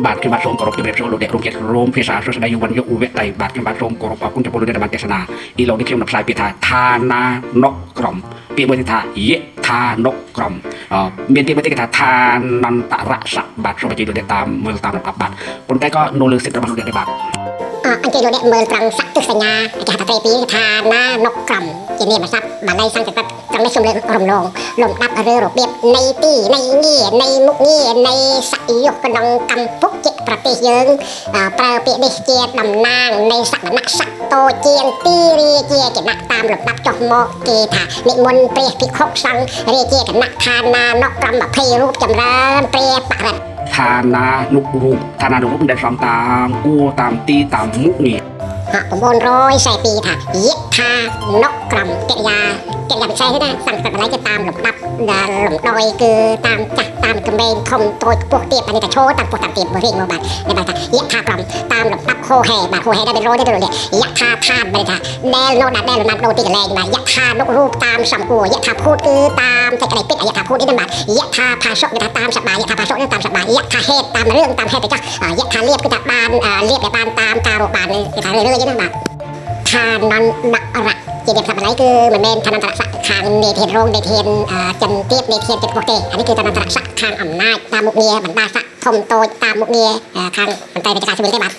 បាទខ្ញុំបាទសូមគោរពជម្រាបសួរលោកអ្នករួមជាតិរួមភាសាសួស្តីយុវយុវវៈដៃបាទខ្ញុំបាទសូមគោរពអរគុណចំពោះលោកអ្នកដែលបានទស្សនាអ៊ីឡូនេះខ្ញុំនឹងផ្សាយពាក្យថាឋានានុក្រមពាក្យមួយថាយៈឋានុក្រមមានពាក្យមួយទៀតគេថាឋានន្តរស័ក្តិបាទសូមអញ្ជើញលោកអ្នកតាមមើលតាមលំដាប់បាទប៉ុន្តែក៏នៅលើសិទ្ធិរបស់លោកអ្នកដែរបាទអញ្ជើញលោកអ្នកមើលត្រង់ស័ក្តិទស្សញ្ញាគេហៅថាត្រេពីឋានានុក្រមជានាមស័ព្ទបាលីសង្ស្ក្រឹតត្រង់នេះខ្ញុំលើករំលងលំដាប់ឬរបៀបនៃទីនៃងារនៃមុខងារនៃស័ក្តិយុគក្នុងកម្ពុជាប្រទេសយើងប្រើពាក្យនេះជាតំណាងនៃសក្តានុពលស័ក្តិតូចជាងទីរាជាគណៈតាមលំដាប់ចុះមកគេថានិមន្តព្រះភិក្ខុសង្ឃរាជាគណៈឋានានុក្រម20រូបចម្រើនព្រះបរិត្តឋានានុរូបឋានានុរូបដែលសំតាមគួរតាមទីតាមមុខងារ942ថាយៈថានុក្រមកិរិយាពិសេសណាសង្កត់កន្លែងទៅតាមលំដាប់ដែលលំដោយគឺតាមចាស់តាមក្មេងធំតូចខ្ពស់ទាបអានេះតែឈរតាមពោះតាមទាបរៀងមកបាទដែលថាយៈថាក្រមតាមលំដាប់ហូហែបាទហូហែដែលរយទៅរយយៈថាឋានបាទថាដែលនោះដែលលំដាប់ដូរទីកន្លែងបាទយៈថានុរូបតាមសំគួរយៈថាភូតគឺតាមសេចក្តីពិតយៈថាភូតនេះបាទយៈថាផាសុគឺថាតាមសបាយយៈថាផាសុគឺតាមសបាយយៈថាហេតុតាមរឿងតាមហេតុទៅចាស់យៈថាលៀបគឺថាបានលៀបដែលបានតាមការរកបានគេថារឿយៗណាបាទឋានន្តរៈជាអ្នកថាបល័យគឺមិនមែនឋានន្តរស័ក្តិខាងនេធានរងនេធានចិនទៀតនេធានចិត្តខ្ពស់ទេអានេះគឺឋានន្តរស័ក្តិខាងអំណាចតាមមុខងារបណ្ដាស័ក្តិធំតូចតាមមុខងារខាងមន្ត្រីរាជការស៊ីវិលទេបាទ